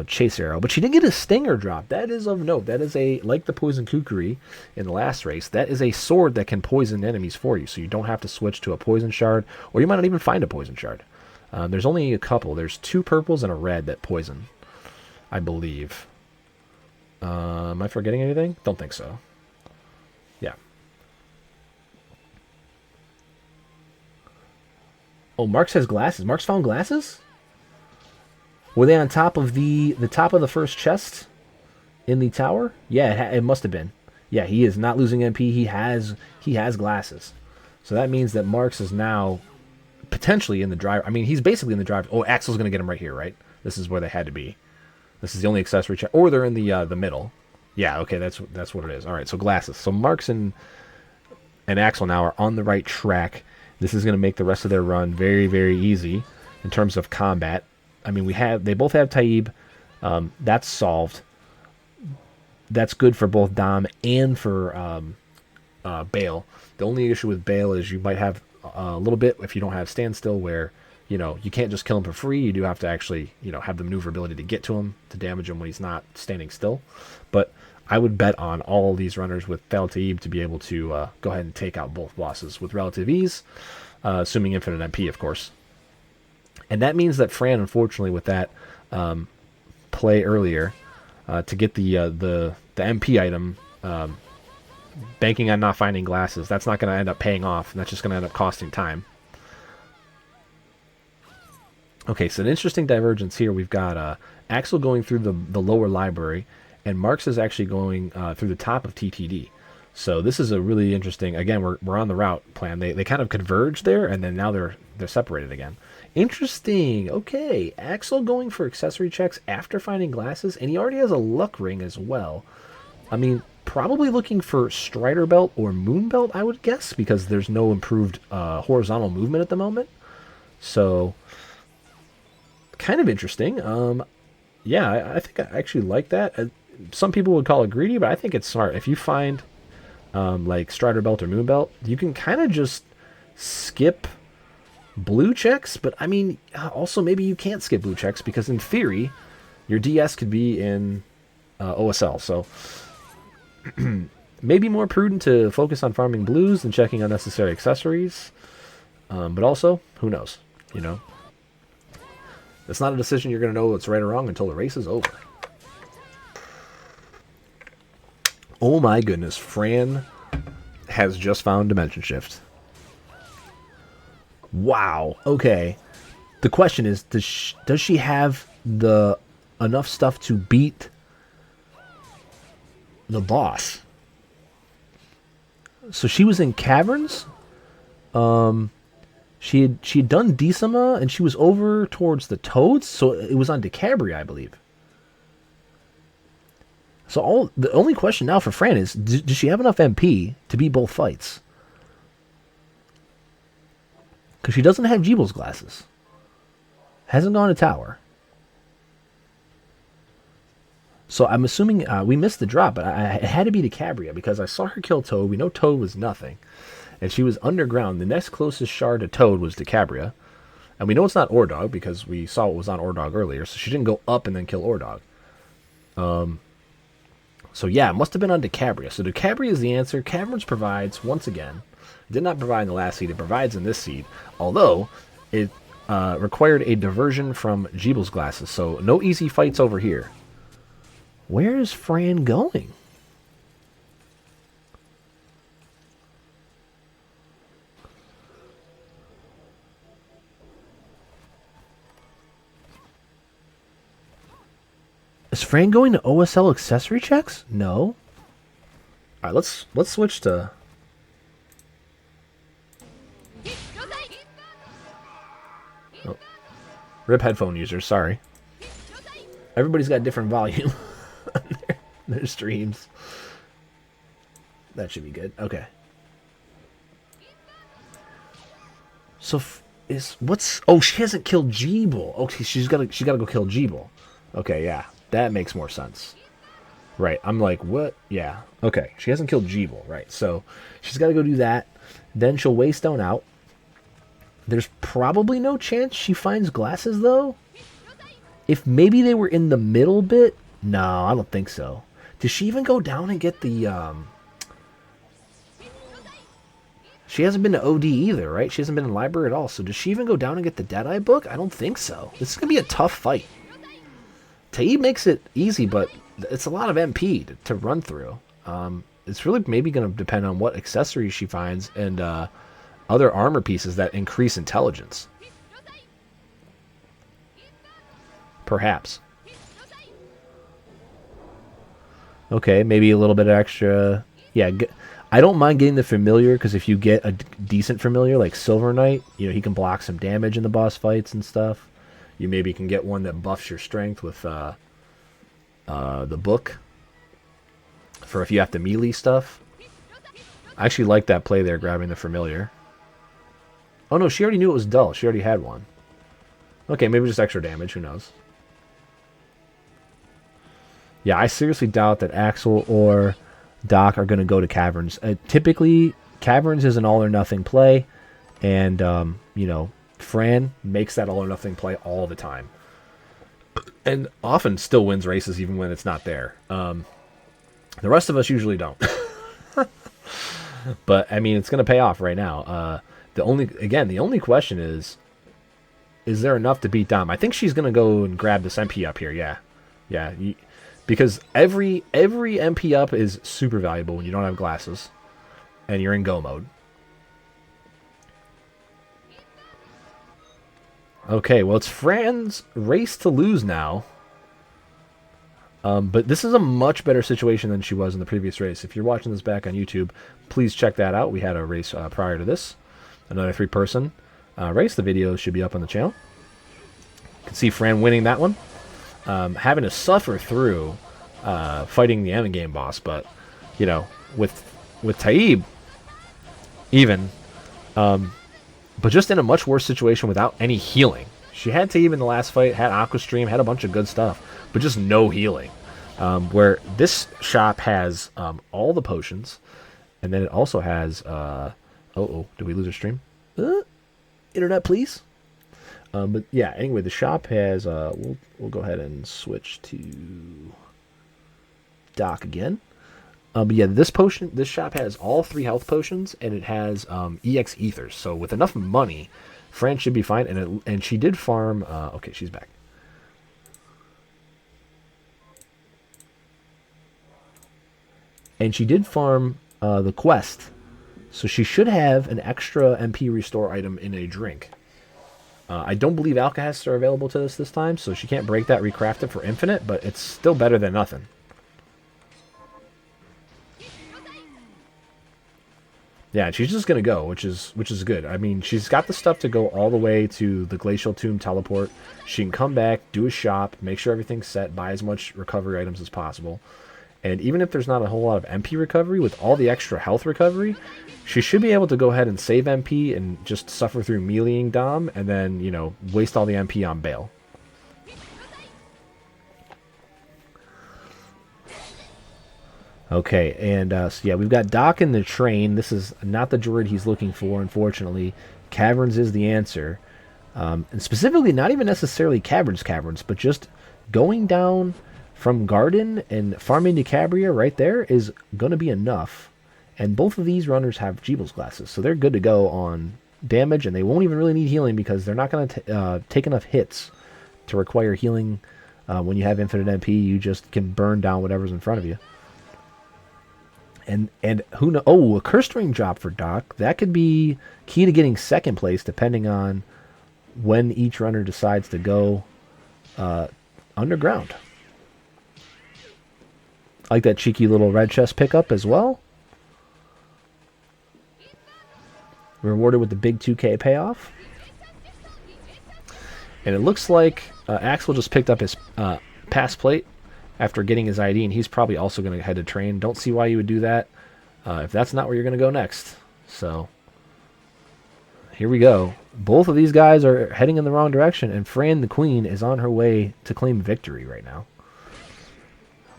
Chase Arrow. But she didn't get a Stinger drop. That is of note. That is like the Poison Kukuri in the last race, that is a sword that can poison enemies for you. So you don't have to switch to a Poison Shard, or you might not even find a Poison Shard. There's only a couple. There's 2 purples and a red that poison, I believe. Am I forgetting anything? Don't think so. Yeah. Oh, Marx has glasses. Marx found glasses? Were they on top of the top of the first chest in the tower? Yeah, it must have been. Yeah, he is not losing MP. He has glasses. So that means that Marx is now potentially in the driver. I mean, he's basically in the driver. Oh, Axel's going to get him right here, right? This is where they had to be. This is the only accessory check. Or they're in the middle. Yeah, okay, that's what it is. All right, so glasses. So Marx and Axel now are on the right track. This is going to make the rest of their run very, very easy in terms of combat. I mean, they both have Taib. That's solved. That's good for both Dom and for Bale. The only issue with Bale is you might have a little bit if you don't have standstill, where you can't just kill him for free. You do have to actually have the maneuverability to get to him, to damage him when he's not standing still. But I would bet on all these runners with Bale Taib to be able to go ahead and take out both bosses with relative ease, assuming infinite MP, of course. And that means that Fran, unfortunately, with that play earlier, to get the MP item, banking on not finding glasses. That's not going to end up paying off, and that's just going to end up costing time. Okay, so an interesting divergence here. We've got Axel going through the lower library, and Marx is actually going through the top of TTD. So this is a really interesting. Again, we're on the route plan. They kind of converged there, and then now they're separated again. Interesting. Okay, Axel going for accessory checks after finding glasses, and he already has a luck ring as well. I mean, probably looking for Strider Belt or Moon Belt, I would guess, because there's no improved horizontal movement at the moment. So, kind of interesting. Yeah, I think I actually like that. Some people would call it greedy, but I think it's smart. If you find like Strider Belt or Moon Belt, you can kind of just skip blue checks. But I mean, also maybe you can't skip blue checks because in theory, your DS could be in OSL. So maybe more prudent to focus on farming blues than checking unnecessary accessories. But also, who knows? You know, it's not a decision you're going to know what's right or wrong until the race is over. Oh my goodness, Fran has just found Dimension Shift. Wow. Okay. The question is, does she have enough stuff to beat the boss? So she was in Caverns. She had done Decima, and she was over towards the Toads, so it was on Decabria, I believe. So the only question now for Fran is, does she have enough MP to beat both fights? Because she doesn't have Jeebel's glasses. Hasn't gone to Tower. So I'm assuming we missed the drop, but it had to be Decabria because I saw her kill Toad. We know Toad was nothing. And she was underground. The next closest shard to Toad was Decabria. And we know it's not Ordog because we saw what was on Ordog earlier. So she didn't go up and then kill Ordog. So yeah, it must have been on Decabria. So Decabria is the answer. Caverns provides, once again, did not provide in the last seed. It provides in this seed. Although, it required a diversion from Jeebel's glasses. So no easy fights over here. Where is Fran going? Is Fran going to OSL accessory checks? No. All right, let's switch to. Oh. Rip headphone users. Sorry. Everybody's got different volume on their streams. That should be good. Okay. So oh, she hasn't killed Jeebel. Okay, she's gotta go kill Jeebel. Okay, yeah. That makes more sense. Right, I'm like, what? Yeah, okay. She hasn't killed Jeebel, right. So, she's got to go do that. Then she'll Waystone out. There's probably no chance she finds glasses, though. If maybe they were in the middle bit. No, I don't think so. Does she even go down and get the, She hasn't been to OD either, right? She hasn't been in the library at all. So, does she even go down and get the Deadeye book? I don't think so. This is going to be a tough fight. Tae makes it easy, but it's a lot of MP to run through. It's really maybe going to depend on what accessories she finds and other armor pieces that increase intelligence. Perhaps. Okay, maybe a little bit extra. Yeah, I don't mind getting the familiar because if you get a decent familiar like Silver Knight, you know, he can block some damage in the boss fights and stuff. You maybe can get one that buffs your strength with the book for if you have to melee stuff. I actually like that play there, grabbing the familiar. Oh no, she already knew it was dull. She already had one. Okay, maybe just extra damage. Who knows? Yeah, I seriously doubt that Axel or Doc are going to go to Caverns. Typically, Caverns is an all-or-nothing play, and, you know, Fran makes that all-or-nothing play all the time. And often still wins races even when it's not there. The rest of us usually don't. But, I mean, it's going to pay off right now. The only question is there enough to beat Dom? I think she's going to go and grab this MP up here, yeah. Yeah, because every MP up is super valuable when you don't have glasses and you're in go mode. Okay, well, it's Fran's race to lose now. But this is a much better situation than she was in the previous race. If you're watching this back on YouTube, please check that out. We had a race prior to this. Another 3-person race. The video should be up on the channel. You can see Fran winning that one. Having to suffer through fighting the endgame boss. But, you know, with Taib, even... but just in a much worse situation without any healing. She had Taib in the last fight, had Aqua Stream, had a bunch of good stuff, but just no healing. Where this shop has all the potions, and then it also has... did we lose our stream? Internet, please? But yeah, anyway, the shop has... we'll go ahead and switch to Doc again. But yeah, this shop has all 3 health potions, and it has EX ethers. So with enough money, Fran should be fine. And she did farm. Okay, she's back. And she did farm the quest, so she should have an extra MP restore item in a drink. I don't believe alcohols are available to us this time, so she can't break that, recraft it for infinite. But it's still better than nothing. Yeah, she's just gonna go, which is good. I mean, she's got the stuff to go all the way to the Glacial Tomb teleport. She can come back, do a shop, make sure everything's set, buy as much recovery items as possible. And even if there's not a whole lot of MP recovery, with all the extra health recovery, she should be able to go ahead and save MP and just suffer through meleeing Dom, and then, you know, waste all the MP on Bale. Okay, and so yeah, we've got Doc in the train. This is not the droid he's looking for, unfortunately. Caverns is the answer. And specifically, not even necessarily caverns, but just going down from Garden and farming to Cabria right there is going to be enough. And both of these runners have Jeebel's glasses, so they're good to go on damage, and they won't even really need healing because they're not going to take enough hits to require healing. When you have infinite MP, you just can burn down whatever's in front of you. And who knows? Oh, a curse ring drop for Doc. That could be key to getting second place, depending on when each runner decides to go underground. I like that cheeky little red chest pickup as well. Rewarded with the big 2K payoff. And it looks like Axel just picked up his pass plate after getting his ID, and he's probably also going to head to train. Don't see why you would do that if that's not where you're going to go next. So, here we go. Both of these guys are heading in the wrong direction, and Fran the Queen is on her way to claim victory right now.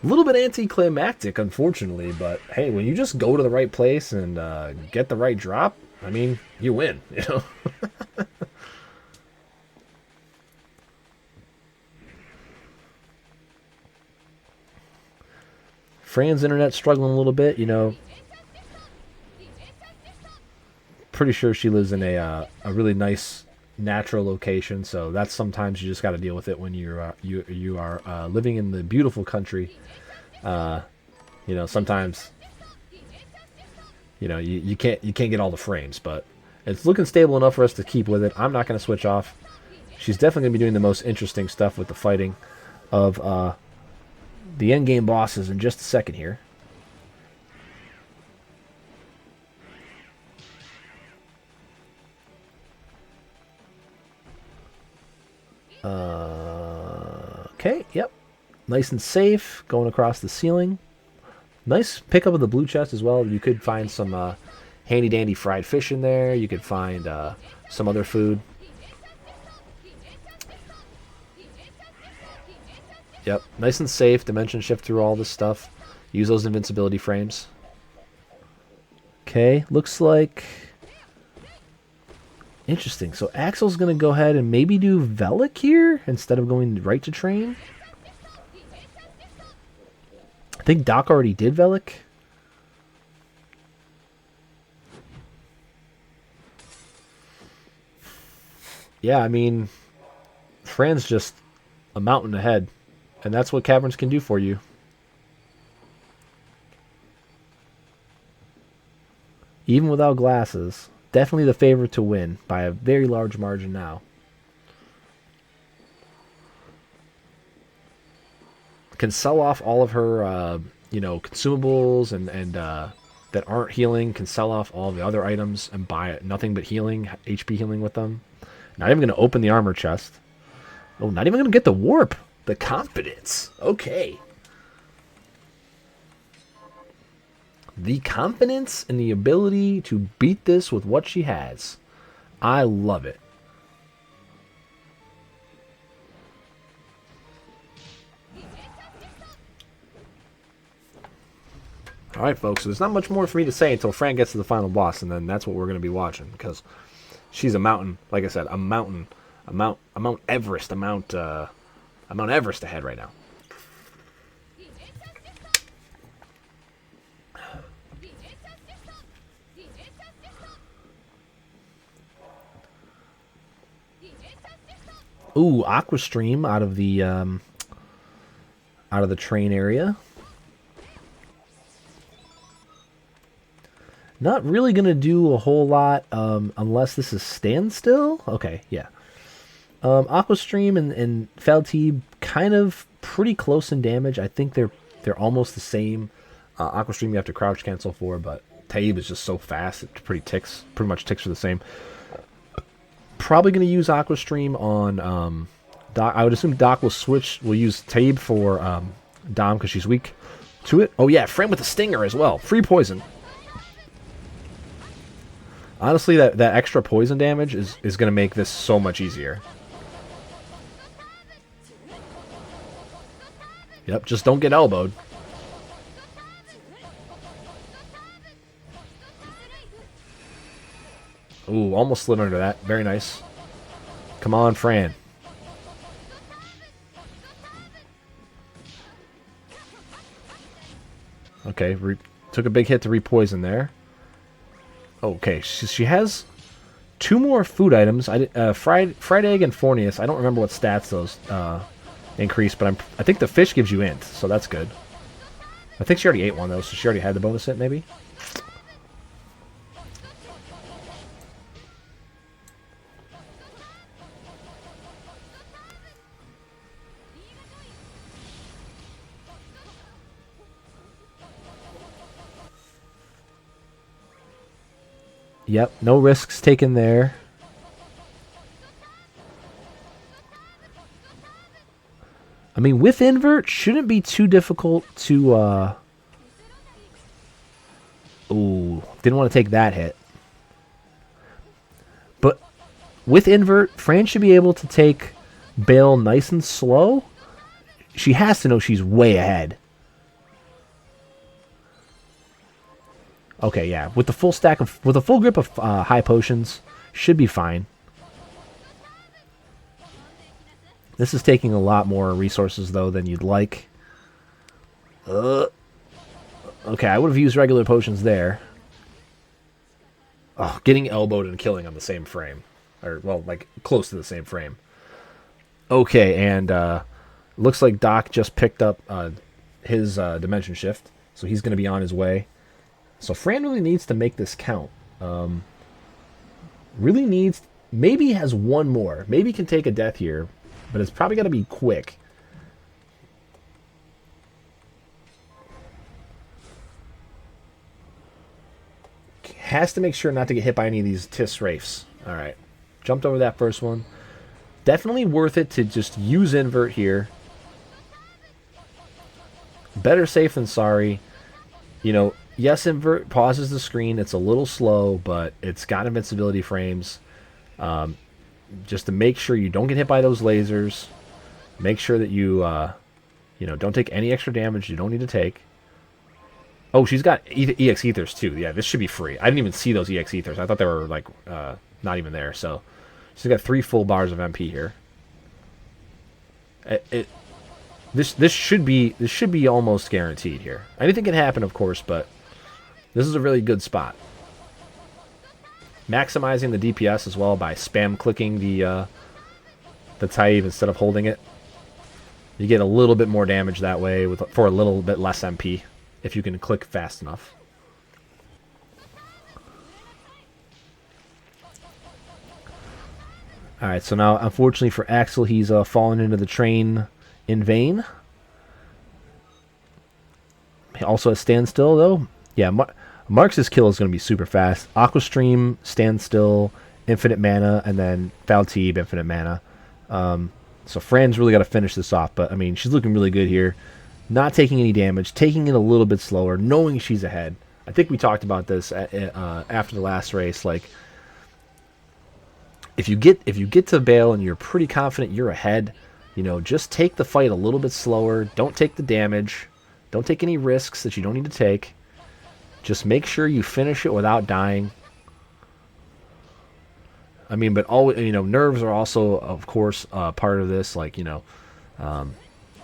A little bit anticlimactic, unfortunately, but hey, when you just go to the right place and get the right drop, I mean, you win, you know? Fran's internet struggling a little bit, you know. Pretty sure she lives in a really nice natural location, so that's sometimes you just got to deal with it when you are living in the beautiful country. You know, sometimes you know you can't get all the frames, but it's looking stable enough for us to keep with it. I'm not going to switch off. She's definitely going to be doing the most interesting stuff with the fighting of the endgame bosses in just a second here. Okay, yep. Nice and safe, going across the ceiling. Nice pickup of the blue chest as well. You could find some handy-dandy fried fish in there. You could find some other food. Yep, nice and safe. Dimension shift through all this stuff. Use those invincibility frames. Okay, looks like... Interesting. So Axel's going to go ahead and maybe do Velik here instead of going right to train. I think Doc already did Velik. Yeah, I mean, Fran's just a mountain ahead. And that's what Caverns can do for you. even without glasses. Definitely the favorite to win by a very large margin now. Can sell off all of her, consumables and that aren't healing. Can sell off all the other items and buy nothing but healing, HP healing with them. Not even going to open the armor chest. Oh, not even going to get the warp. The confidence. Okay. The confidence and the ability to beat this with what she has. I love it. Alright, folks, so there's not much more for me to say until Fran gets to the final boss, and then that's what we're going to be watching, because she's a mountain, like I said, a Mount Everest, a Mount Everest ahead right now. Ooh, Aqua Stream out of the train area. Not really going to do a whole lot unless this is standstill. Okay, yeah. Aqua Stream and Felty kind of pretty close in damage. I think they're almost the same. Aqua Stream you have to crouch cancel for, but Taib is just so fast it pretty much ticks for the same. Probably going to use Aqua Stream on Doc. I would assume Doc will use Taib for Dom because she's weak to it. Oh yeah, Fran with the Stinger as well. Free poison. Honestly, that extra poison damage is going to make this so much easier. Yep, just don't get elbowed. Ooh, almost slid under that. Very nice. Come on, Fran. Okay, took a big hit to repoison there. Okay, she has 2 more food items. Fried egg and Fornius. I don't remember what stats those increase, but I think the fish gives you int, so that's good. I think she already ate one though, so she already had the bonus hit maybe. Yep, no risks taken there. I mean, with invert, shouldn't be too difficult to... Ooh, didn't want to take that hit. But with invert, Fran should be able to take Bale nice and slow. She has to know she's way ahead. Okay, yeah. With a full grip of high potions, should be fine. This is taking a lot more resources though than you'd like. Okay, I would have used regular potions there. Oh, getting elbowed and killing on the same frame, or well, like close to the same frame. Okay, and looks like Doc just picked up his dimension shift, so he's going to be on his way. So Fran really needs to make this count. Really needs... Maybe has one more. Maybe can take a death here. But it's probably got to be quick. Has to make sure not to get hit by any of these Tis Wraiths. Alright. Jumped over that first one. Definitely worth it to just use invert here. Better safe than sorry. You know... Yes, invert pauses the screen. It's a little slow, but it's got invincibility frames. Just to make sure you don't get hit by those lasers. Make sure that you, don't take any extra damage you don't need to take. Oh, she's got EX Ethers too. Yeah, this should be free. I didn't even see those EX Ethers. I thought they were like not even there. So she's got 3 full bars of MP here. This should be almost guaranteed here. Anything can happen, of course, but this is a really good spot. Maximizing the DPS as well by spam clicking the Taib instead of holding it. You get a little bit more damage that way for a little bit less MP if you can click fast enough. All right, so now unfortunately for Axel, he's fallen into the train in vain. He also has standstill though. Yeah, Marx's kill is going to be super fast. Aqua Stream, standstill, infinite mana, and then Valtib, infinite mana. So Fran's really got to finish this off, but I mean, she's looking really good here. Not taking any damage, taking it a little bit slower, knowing she's ahead. I think we talked about this after the last race. Like, if you get to Bale and you're pretty confident you're ahead, you know, just take the fight a little bit slower. Don't take the damage. Don't take any risks that you don't need to take. Just make sure you finish it without dying. I mean, but always, you know, nerves are also, of course, part of this. Like, you know,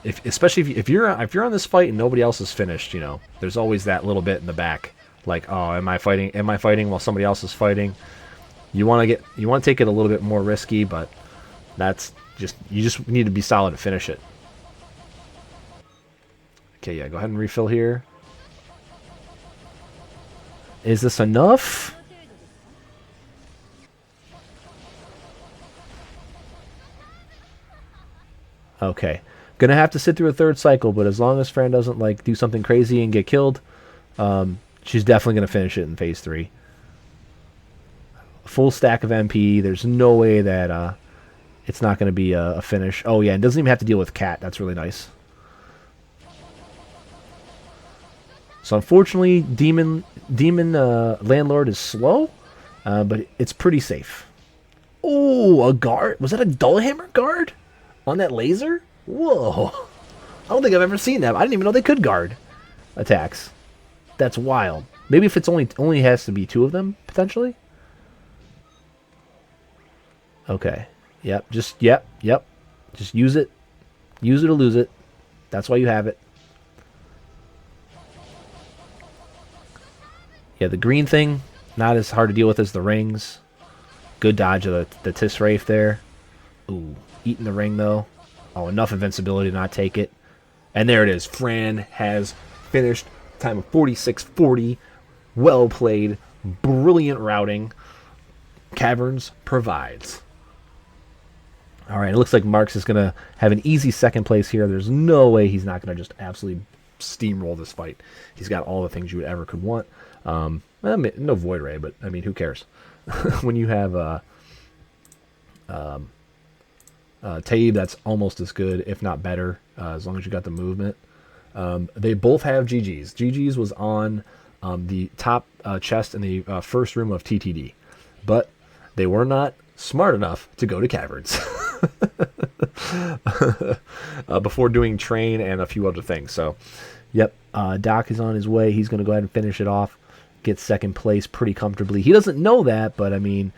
especially if you're on this fight and nobody else is finished, you know, there's always that little bit in the back, like, oh, am I fighting? Am I fighting while somebody else is fighting? You want to take it a little bit more risky, but you just need to be solid to finish it. Okay, yeah, go ahead and refill here. Is this enough? Okay. Gonna have to sit through a third cycle, but as long as Fran doesn't like do something crazy and get killed, she's definitely gonna finish it in phase 3. Full stack of MP. There's no way that it's not gonna be a finish. Oh yeah, and doesn't even have to deal with Cat. That's really nice. So unfortunately, Demon Landlord is slow, but it's pretty safe. Oh, a guard. Was that a Dullhammer guard on that laser? Whoa. I don't think I've ever seen that. I didn't even know they could guard attacks. That's wild. Maybe if it's only has to be 2 of them, potentially. Okay. Yep. Yep. Just use it. Use it or lose it. That's why you have it. Yeah, the green thing, not as hard to deal with as the rings. Good dodge of the Tis Wraith there. Ooh, eating the ring though. Oh, enough invincibility to not take it. And there it is. Fran has finished. Time of 46:40. Well played. Brilliant routing. Caverns provides. All right, it looks like Marx is going to have an easy second place here. There's no way he's not going to just absolutely steamroll this fight. He's got all the things you would ever could want. No Void Ray, but I mean, who cares? When you have Taib, that's almost as good, if not better, as long as you got the movement. They both have GGs. GGs was on the top chest in the first room of TTD, but they were not smart enough to go to Caverns before doing train and a few other things. So, yep, Doc is on his way. He's going to go ahead and finish it off, get second place pretty comfortably. He doesn't know that, but I mean,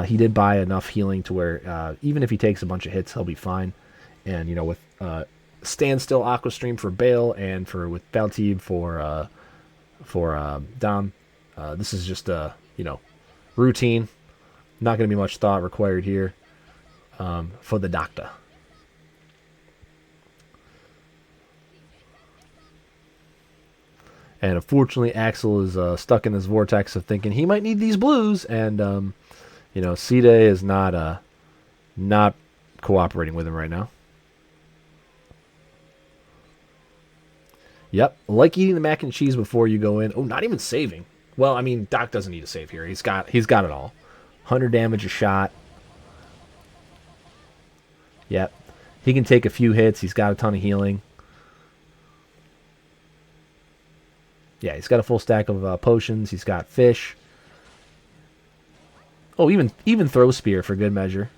he did buy enough healing to where even if he takes a bunch of hits, he'll be fine. And, you know, with Standstill Aqua Stream for Bale and with Valtib for Dom, this is just you know, routine. Not going to be much thought required here for the Doctor. And unfortunately, Axel is stuck in this vortex of thinking he might need these blues, and you know, Cide is not cooperating with him right now. Yep, like eating the mac and cheese before you go in. Oh, not even saving. Well, I mean, Doc doesn't need to save here. He's got it all. 100 damage a shot. Yep, he can take a few hits. He's got a ton of healing. Yeah, he's got a full stack of potions. He's got fish. Oh, even throw spear for good measure.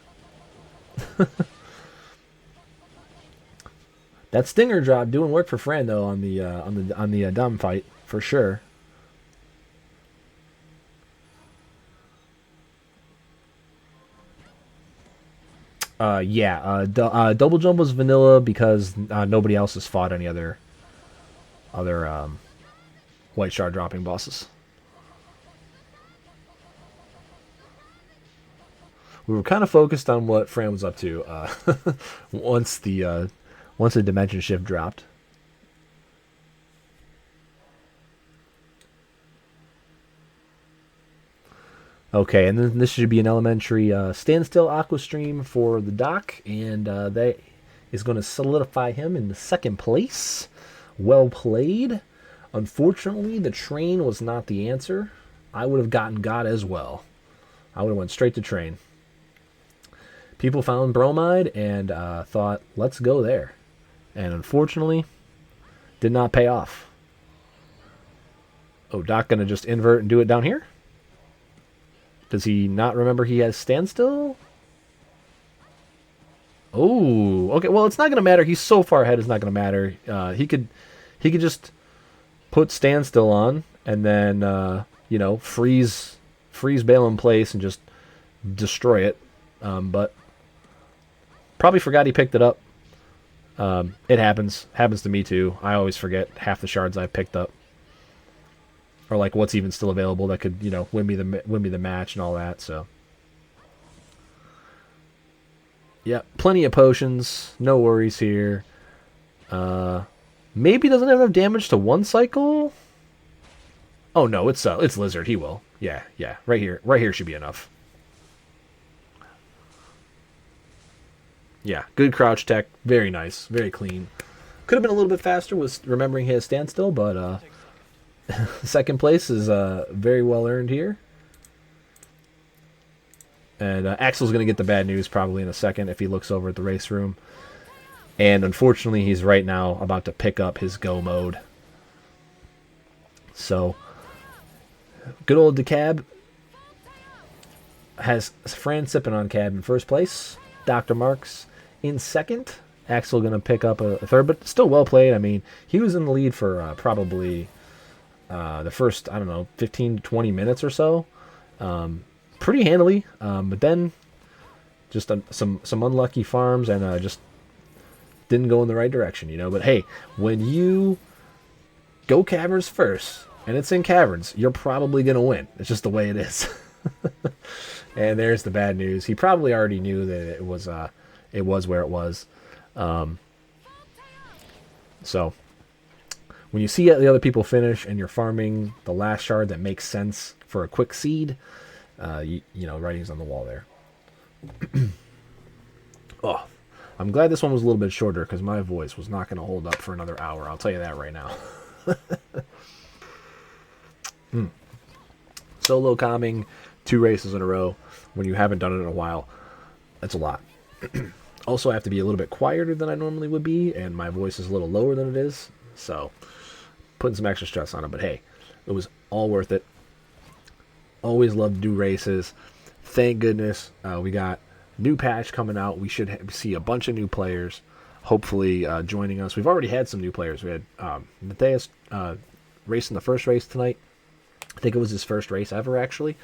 That stinger drop doing work for Fran though on the dumb fight for sure. Double jump was vanilla because nobody else has fought any other white shard dropping bosses. We were kind of focused on what Fran was up to once the dimension shift dropped. Okay, and then this should be an elementary standstill aqua stream for the doc, and that is going to solidify him in the second place. Well played. Unfortunately, the train was not the answer. I would have gotten God as well. I would have went straight to train. People found bromide and thought, let's go there. And unfortunately, did not pay off. Oh, Doc gonna just invert and do it down here? Does he not remember he has standstill? Oh, okay. Well, it's not gonna matter. He's so far ahead. It's not gonna matter. He could just put standstill on and then freeze Bale in place and just destroy it. But probably forgot he picked it up. It happens to me too. I always forget half the shards I've picked up, or like what's even still available that could win me the match and all that. So yeah, plenty of potions, no worries here. Maybe doesn't have enough damage to one cycle. Oh no, it's Lizard. He will. Yeah. Right here should be enough. Yeah, good crouch tech. Very nice. Very clean. Could have been a little bit faster with remembering his standstill, but second place is very well earned here. And Axel's going to get the bad news probably in a second if he looks over at the race room. And unfortunately, he's right now about to pick up his go mode. So, good old DeCab has Fran sipping on cab in first place. Dr. Marx in second. Axel going to pick up a third, but still well played. I mean, he was in the lead for probably the first, 15 to 20 minutes or so. Pretty handily. But then just some unlucky farms and just didn't go in the right direction, But hey, when you go caverns first and it's in caverns, you're probably going to win. It's just the way it is. And there's the bad news. He probably already knew that it was where it was. So when you see the other people finish and you're farming the last shard that makes sense for a quick seed, writing's on the wall there. Oh, I'm glad this one was a little bit shorter because my voice was not going to hold up for another hour. I'll tell you that right now. Solo calming 2 races in a row when you haven't done it in a while. That's a lot. Also, I have to be a little bit quieter than I normally would be, and my voice is a little lower than it is. So, putting some extra stress on it. But hey, it was all worth it. Always love to do races. Thank goodness we got new patch coming out. We should see a bunch of new players hopefully joining us. We've already had some new players. We had Matthias racing the first race tonight. I think it was his first race ever, actually,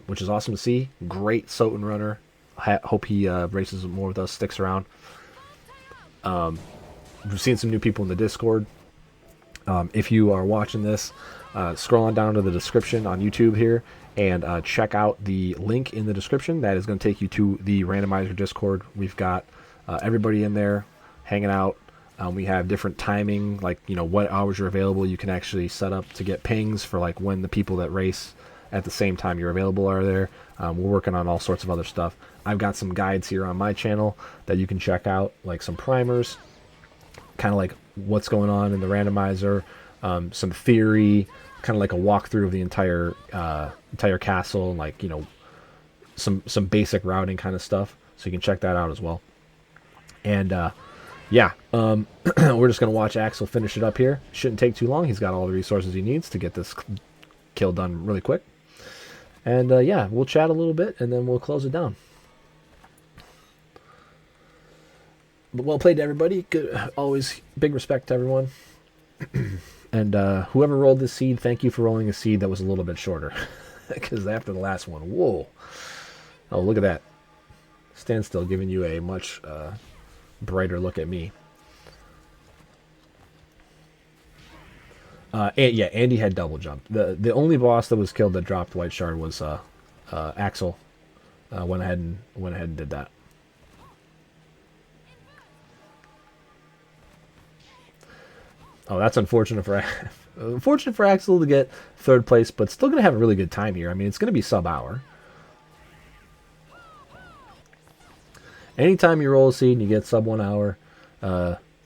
which is awesome to see. Great Soten runner. Hope he races more with us, sticks around. We've seen some new people in the Discord. If you are watching this, scroll on down to the description on YouTube here and check out the link in the description. That is going to take you to the randomizer Discord. We've got everybody in there hanging out. We have different timing, like what hours you're available. You can actually set up to get pings for like when the people that race at the same time you're available are there. We're working on all sorts of other stuff. I've got some guides here on my channel that you can check out, like some primers, kind of like what's going on in the randomizer, some theory, kind of like a walkthrough of the entire castle, and like some basic routing kind of stuff. So you can check that out as well. And we're just going to watch Axel finish it up here. Shouldn't take too long. He's got all the resources he needs to get this kill done really quick. And we'll chat a little bit and then we'll close it down. But well played to everybody. Good, always big respect to everyone. And whoever rolled this seed, thank you for rolling a seed that was a little bit shorter. Because after the last one, whoa. Oh, look at that. Standstill giving you a much brighter look at me. Andy had double jump. The only boss that was killed that dropped white shard was Axel. Went ahead and did that. Oh, that's unfortunate for Axel to get third place, but still gonna have a really good time here. I mean, it's gonna be sub-hour. Anytime you roll a seed and you get sub 1 hour,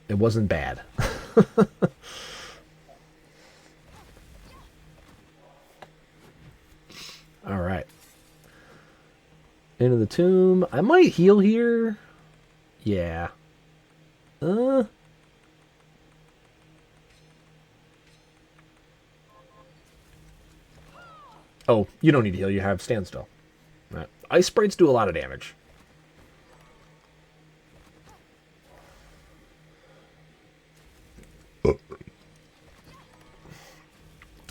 it wasn't bad. All right. Into the tomb. I might heal here. Yeah. Oh, you don't need to heal. You have standstill. Right. Ice sprites do a lot of damage.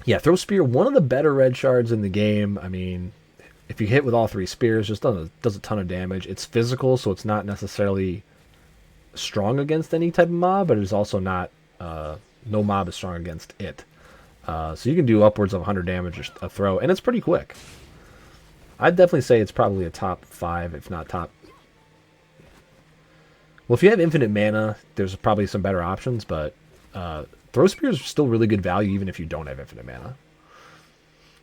Yeah, throw spear, one of the better red shards in the game. I mean, if you hit with all 3 spears, just does a ton of damage. It's physical, so it's not necessarily strong against any type of mob, but it's also not, no mob is strong against it. So you can do upwards of 100 damage a throw, and it's pretty quick. I'd definitely say it's probably a top 5, if not top. Well, if you have infinite mana, there's probably some better options, but throw spear is still really good value even if you don't have infinite mana.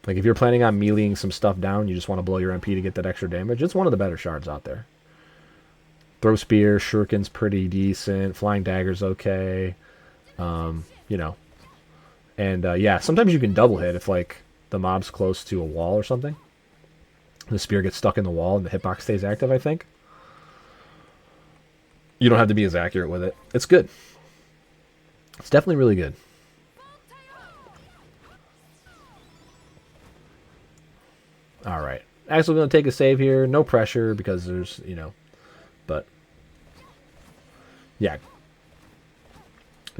Like if you're planning on meleeing some stuff down, you just want to blow your MP to get that extra damage, it's one of the better shards out there. Throw spear, shuriken's pretty decent, flying dagger's okay, you know. And yeah, sometimes you can double hit if like the mob's close to a wall or something. The spear gets stuck in the wall and the hitbox stays active, I think. You don't have to be as accurate with it. It's good. It's definitely really good. Alright. Axel's going to take a save here. No pressure because there's, you know, but yeah.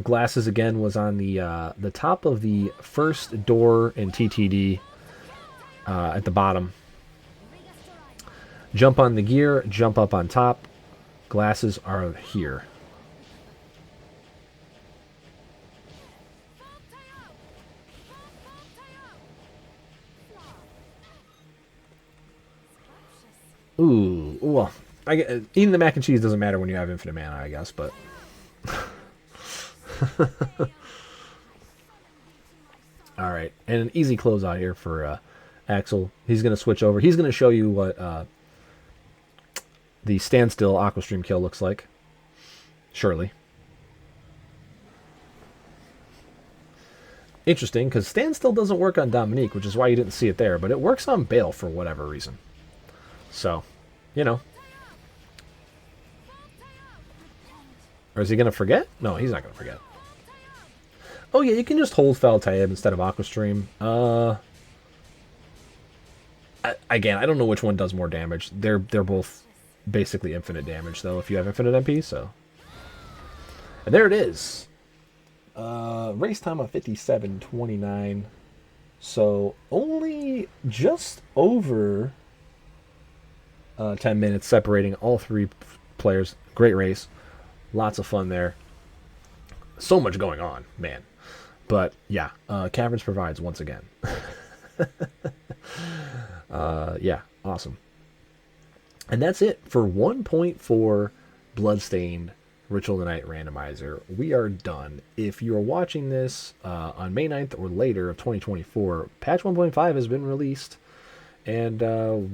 Glasses again was on the top of the first door in TTD at the bottom. Jump on the gear, jump up on top. Glasses are here. Ooh, well, eating the mac and cheese doesn't matter when you have infinite mana, I guess, but... Alright, and an easy closeout here for Axel. He's going to switch over. He's going to show you what the standstill Aquastream kill looks like. Surely. Interesting, because standstill doesn't work on Dominique, which is why you didn't see it there, but it works on Bale for whatever reason. So, you know. Or is he going to forget? No, he's not going to forget. Oh yeah, you can just hold Fel Taib instead of Aquastream. Again, I don't know which one does more damage. They're both basically infinite damage, though, if you have infinite MP, so. And there it is. Race time of 57:29. So, only just over 10 minutes separating all 3 players. Great race. Lots of fun there. So much going on, man. But, yeah, Caverns provides once again. Yeah, awesome. And that's it for 1.4 Bloodstained Ritual of the Night Randomizer. We are done. If you are watching this on May 9th or later of 2024, patch 1.5 has been released, and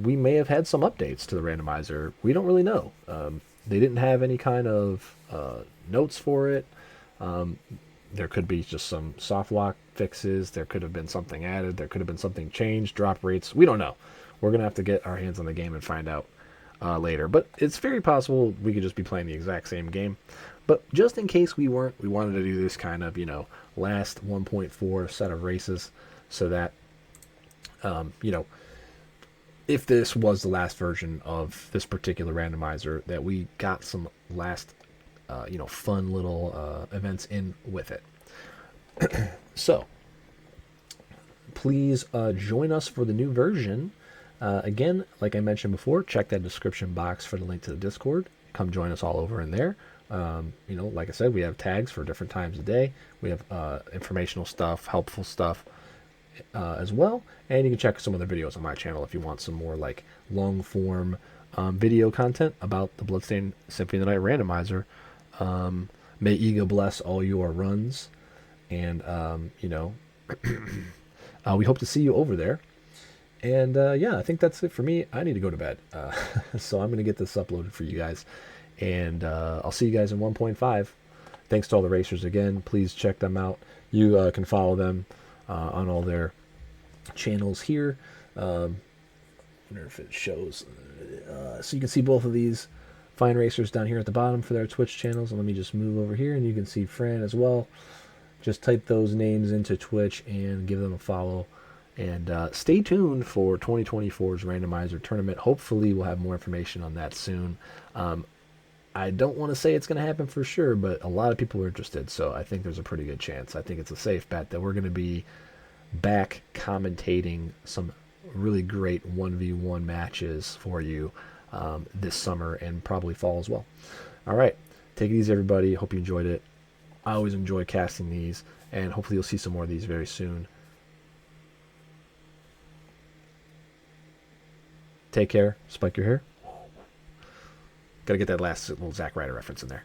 we may have had some updates to the randomizer. We don't really know. They didn't have any kind of notes for it. There could be just some soft lock fixes. There could have been something added. There could have been something changed. Drop rates. We don't know. We're going to have to get our hands on the game and find out later. But it's very possible we could just be playing the exact same game. But just in case we weren't, we wanted to do this kind of, you know, last 1.4 set of races so that, you know, if this was the last version of this particular randomizer, that we got some last you know, fun little events in with it. So, please join us for the new version. Again, like I mentioned before, check that description box for the link to the Discord. Come join us all over in there. You know, like I said, we have tags for different times of day. We have informational stuff, helpful stuff as well. And you can check some of the videos on my channel if you want some more like long form video content about the Bloodstained Symphony of the Night randomizer. May Ego bless all your runs, and you know, we hope to see you over there. And yeah, I think that's it for me. I need to go to bed. So I'm going to get this uploaded for you guys. And I'll see you guys in 1.5. Thanks to all the racers again. Please check them out. You can follow them on all their channels here. I wonder if it shows. So you can see both of these fine racers down here at the bottom for their Twitch channels. And let me just move over here, and you can see Fran as well. Just type those names into Twitch and give them a follow. And stay tuned for 2024's randomizer tournament. Hopefully we'll have more information on that soon. I don't want to say it's going to happen for sure, but a lot of people are interested, so I think there's a pretty good chance. I think it's a safe bet that we're going to be back commentating some really great 1v1 matches for you this summer and probably fall as well. All right, take it easy, everybody. Hope you enjoyed it. I always enjoy casting these, and hopefully you'll see some more of these very soon. Take care. Spike your hair. Got to get that last little Zack Ryder reference in there.